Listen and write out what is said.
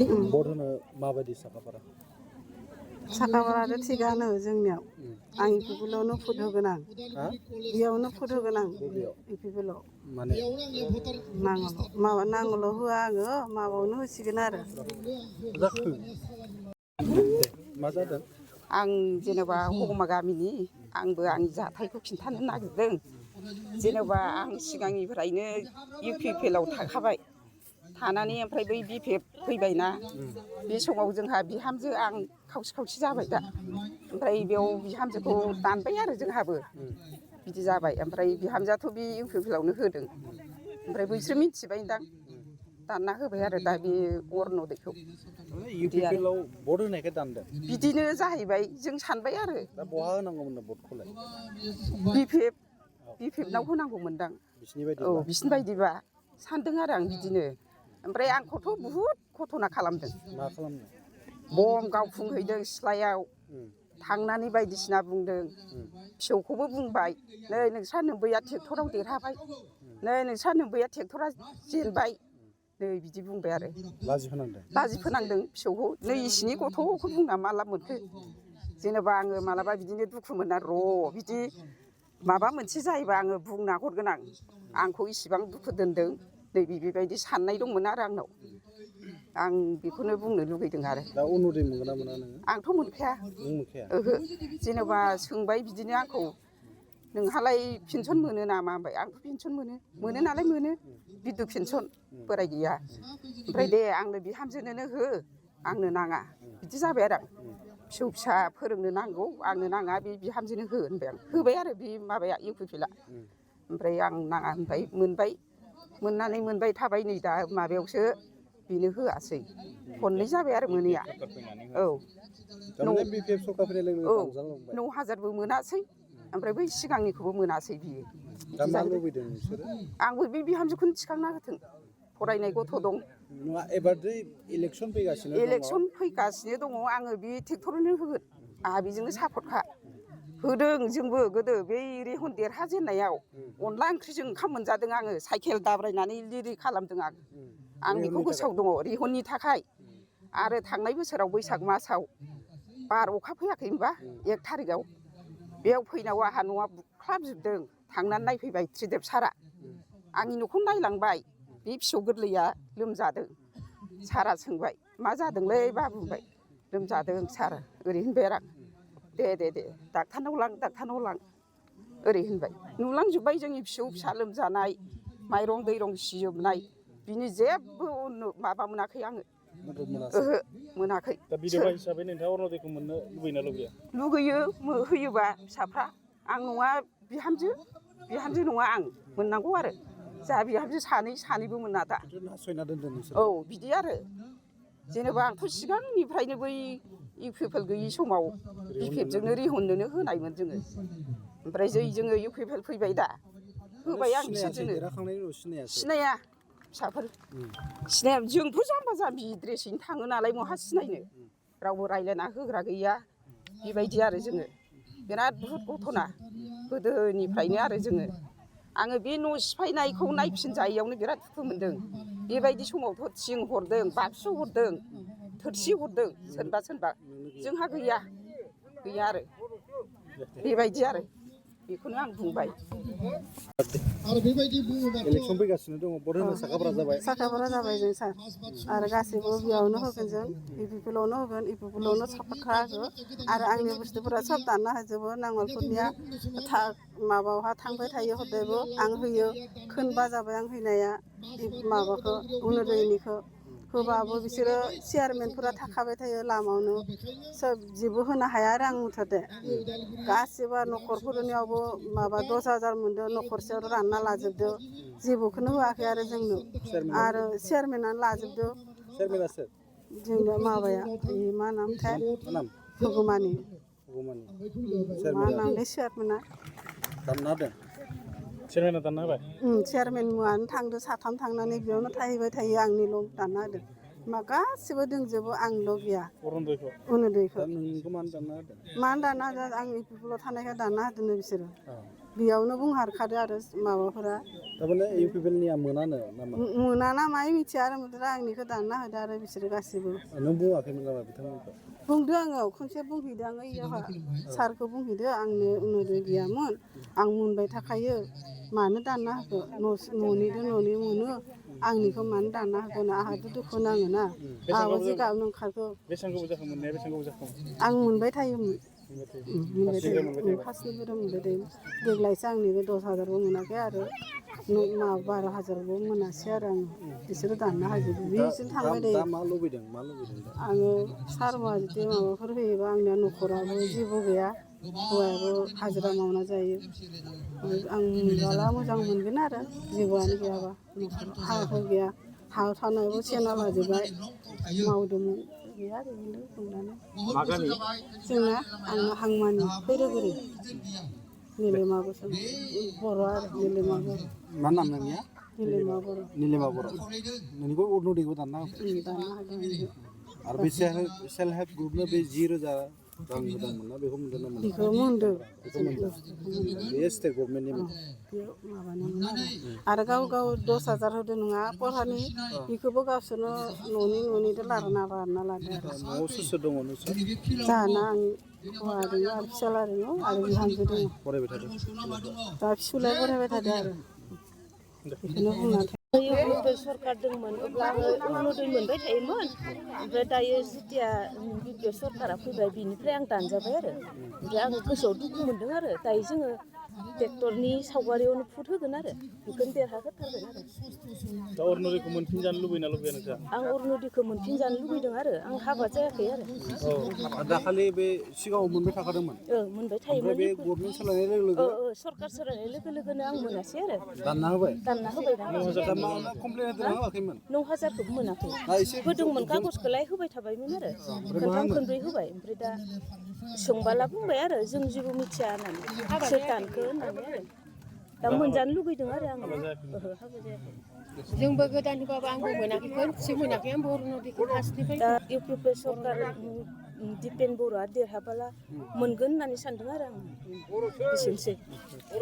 बर'नो माबायदि साखाफारा साखाफाराथ' थिगानो जोंनियाव आं इपिपिएलआवनो भट होगोन आं बेयावनो भट होगोन आं इपिपिएलआव माने नांगौल' होआ आङो माबायावनो होसिगोन आरो जाखो मा जादों आं जेनेबा हगमा गामिनि आंबो आंनि जाथायखौ खिन्थानो नागिरदों जेनेबा आं सिगांनिफ्रायनो इउपिपिएलआव थाखाबाय थानानै ओमफ्राय बै बिपिएफ फैबायना बे समाव जोंहा बिहामजो आं खावसे खावसे जाबाय दा ओमफ्राय बेयाव बिहामजोखौ दानबाय आरो जोंहाबो बिदि जाबाय ओमफ्राय बिहामजोआथ' बे इउपिपिएलआवनो होदों ओमफ्राय बैसोर मिथिबायदां दानना होबाय आरो दा बे अरुनदयखौ इउपिपिएलआव भट होनायखाय दानदों बिदिनो जाहैबाय जों सानबाय आरो दा बहा होनांगौमोन भटखौलाय बिपिएफनाव होनांगौमोनदां बिसिनि बायदि औ बिसिनि बायदिबा सानदों आरो आं बिदिनो ओमफ्राय आंखौथ' बुहुद घटना खालामदों मा खालामनो बम गावफुंहैदों सिथ्लायाव थांनानै बायदिसिना बुंदों फिसौखौबो बुंबाय नै नोंस्रा नोम्बैया ट्रेक्टराव देरहाबाय नै नोंस्रा नोम्बैया ट्रेक्टरा जेनबाय नै बिदि बुंबाय आरो लाजि फोनांदों फिसौखौ नै इसिनि गथ'खौ बुंना मा लाब मोनखो जेनेबा आङो मालाबा बिदिनो दुखु मोना र' बिदि माबा मोनसे जायोबा आङो बुंना हरगोन आंखौ इसिबां दुखु दोनदों नै बेबायदि साननाय दंमोन आरो आंनाव आं बेखौनो बुंनो लुगैदों आरो दा अरुनदय मोनगोन ना मोना नोङो आंथ' मोनखाया नों मोनखाया ओहो जेनेबा सोंबाय बिदिनो आंखौ नोंहालाय पेन्सन मोनो नामा होनबाय आंथ' पेन्सन मोनो नालाय मोनो बिधु पेन्सन बोराय गैया ओमफ्राय दे आंनो बिहामजोनोनो हो आंनो नाङा बिदि जाबाय आरो आं फिसौ फिसा फोरोंनो नांगौ आंनो नाङा बे बिहामजोनो हो होनबाय आं होबाय आरो बे माबाया इउपिपिएलआ ओमफ्राय आं नाङा होनबाय मोनबाय थाबाय नै दा माबायावसो बेनो होआसै खननै जाबाय आरो मोनैया औ 9,000बो मोनासै ओमफ्राय बै सिगांनिखौबो मोनासै बियो दा मा लुबैदों नोंसोरो आंबो बे बिहामजोखौनो थिखांना होथों फरायनाय गथ' दं एबार इलेक्सन फैगासिनो दङ आङो बे ट्रेक्टरनो होगोन आंहा बेजोंनो सापर्टखा होदों जोंबो गोदो बै रेहन देरहाजेननायाव अनला ओंख्रिजों ओंखाम मोनजादों आङो साइकेल दाब्रायनानै लिरि खालामदों आं बेखौ गोसोआव दङ रेहननि थाखाय आरो थांनाय बोसोराव बैसाग मासाव बार अखा फैयाखै होनबा 1 थारिखआव बेयाव फैनायाव आंहा न'आ बुख्लाबजोबदों थांनानै नायफैबाय त्रिदेब सारआ आंनि न'खौ नायलांबाय बे फिसौ गोरलैया लोमजादों सारआ सोंबाय मा जादोंलै बाबु होनबाय लोमजादों सार ओरै होनबाय आरो आं दे डाक्टारनाव लां ओरै होनबाय नुलांजोब्बाय जोंनि फिसौ फिसा लोमजानाय माइरं दैरं सिजोबनाय बिनि जेबो माबा मोनाखै आङो ओहो मोनाखै दा बिधवा हिसाबै नोंथाङा अरुनदयखौ मोननो लुबैना लुबैया लुगैयो होयोबा फिसाफ्रा आं नङा बिहामजो नङा आं मोननांगौ आरो जा बिहामजो सानैबो मोना दा नासयना दोनदों नोंसोर औ बिदि आरो जेनेबा आंथ' सिगांनिफ्रायनो बै इउपिपिएल गैयि समाव बिपिएफजोंनो रेहननोनो होनायमोन जोङो ओमफ्राय जोङो इउपिपिएल फैबाय दा होबाय आं बिसोरजोंनो सिनाया फिसाफोर सिनाया जोंथ' जाम्बा जाम्बि ड्रेसैनो थाङो नालाय बहा सिनायनो रावबो रायज्लायना होग्रा गैया बेबायदि आरो जोङो बिराद बुहुद घटना गोदोनिफ्रायनो आरो आङो बे न' सिफायनायखौ नायफिनजायैयावनो बिराद दुखु मोनदों बेबायदि समावथ' थिं हरदों बाक्सु हरदों थोरसि हरदों सोरबा जोंहा गैया आरो बेबायदि आरो बेखौनो आं बुंबाय इलेक्सन फैगासिनो दङ भट होनो साखाफारा जाबाय जों सार आरो गासैबो बेयावनो होगोन जों इउपिपिएलआवनो होगोन इउपिपिएलआवनो सापर्टखा आरो आंनि बुस्थुफोरा सब दानना होजोबो नांगोलफोरनिया माबायावहा थांबाय थायो हदायबो आं होयो खोनबा जाबाय आं होनाया माबाखौ अरुनदयनिखौ होबाबो बिसोरो चेयारमेनफोरा थाखाबाय थायो लामायावनो सोब जेबो होनो हाया आरो आं मुथते गासिबो न'खरफोरनियावबो माबा 10,000 मोनदों न'खरसेयाव रानना लाजोबदो जेबोखौनो होआखै आरो जोंनो आरो चेयारमेनानो लाजोबदो जोंनो माबाया मा नामथाय हुगुमानि मा नामलै चेयारमेना दानना होबाय चेयारमेन मुवानो थांदो 3 थांनानै बेयावनो थाहैबाय थायो आंनिल' दानना होदों मा गासिबो दंजोबो आंल' गैया अरुनदयखौ मानो दानना होदों आं इउपिपिएलआव थानायखाय दानना होदोंनो बिसोरो बेयावनो बुंहारखादो आरो माबाफोरा थारमाने इउपिपिएलनिया मोनानो नामा मोना ना माय मिथिया आरो आंनिखौ दानना होदो आरो बिसोरो गासिबो नों बुङाखैमोन नामा बिथांमोनखौ बुंदो आङो खनसे बुंहैदो आङो इयावहा सारखौ बुंहैदो आंनो उन्नोदय गैयामोन आं मोनबाय थाखायो मानो दानना होखो न'निजों न'नि मोनो आंनिखौ मानो दानना होगोन आंहाथ' दुखु नाङोना आंहाबो जिगाबनो ओंखारगौ बेसेबां गोबाव जाखो मोननाया बेसेबां गोबाव जाखो आं मोनबाय थायोमोन मोनबाय थायो फार्स्टनिफ्राय मोनबाय थायो देग्लायसो आंनिबो 10,000बो मोनाखै आरो 12,000बो मोनासै आरो आङो बिसोरो दानना होजोबो बिसोर थांबाय दा थायो मा लुबैदों मा लुबैदों दा आङो सारमोनहा जुदि माबाफोर होयोबा आंनिया न'खराबो जेबो गैया हौवायाबो हाजिरा मावना जायो आं मोनबोला मोजां मोनगोन आरो जेबोआनो गैयाबा न'खराव हा हु गैया हा थानायावबो सेना लाजोबबाय मावदोंमोन गैया ओरैनो बुंनानै जोंना आङो हांमानि खैरोगुरि निलिमा बसुमतारी बर' आरो निलिमा बर' मा नाम नोंनिया निलिमा बर' निलिमा बर' नोंनिखौ अरुनदयखौ दानना होबाय दानना होदों आरो बे सेल्फ हेल्प ग्रुपनो बे 10,000 रां होदोंमोन ना बेखौ मोनदों ना मोनाखै बेखौ मोनदों बेखौ मोनदों बेयो स्टेट गभर्नमेन्टनिमोन बेयाव माबानोमोन आरो गाव 10,000 होदों नङा पढ़ानि बेखौबो गावसोरनो न'निजों लाना लादों आरो न'आव सोर दङ नोंसोर जाहाना आं हौवा दङ आरो फिसाला दङ आरो बिहामजो दङ फरायबाय थादों दा फिसौलाया फरायबाय थादों आरो बेखौनो बुंनानै इउपिपिएल सरकार दंमोन अब्ला आङो अरुनदय मोनबाय थायोमोन ओमफ्राय दायो जेथिया बिपिएल सरकारा फैबाय बिनिफ्राय आं दानजाबाय आरो ओमफ्राय आं गोसोआव दुखु मोनदों आरो दायो जोङो ट्रेक्टरनि सावगारियावनो भट होगोन आरो बेखौनो देरहाहोथारगोन आरो दा अरुनदयखौ मोनफिनजानो लुबैना लुबैया नोंथाङा आं अरुनदयखौ मोनफिनजानो लुबैदों आरो आं हाबा जायाखै आरो औ दाखालि बे सिगाङाव मोनबाय थाखादोंमोन मोनबाय ओमफ्राय थायोमोन बे गभर्नमेन्ट सोलायनाय लोगो लोगो सरकार सोलायनाय लोगो लोगोनो आं मोनासै आरो दानना होबाय दानना होबाय दा 9,000 मा कमप्लेन होदों ना होआखैमोन 9,000खौबो मोनाखै दा एसे होदोंमोन कागजखौलाय होबाय थाबायमोन आरो खनथाम खनब्रै होबाय ओमफ्राय दा सोंबाला बुंबाय आरो जों जेबो मिथिया होननानै सोर दानखो होननानै आरो दा मोनजानो लुगैदों आरो आङो हाबा जायाखै जोंबो गोदान होबाबो आंबो मोनाखै खनसे मोनाखै आंबो अरुनदयखौ फार्स्टनिफ्राय दा इउपिपिएल सरकार दिपेन बर'आ देरहाबोला मोनगोन होननानै सानदों आरो आं एसेनोसै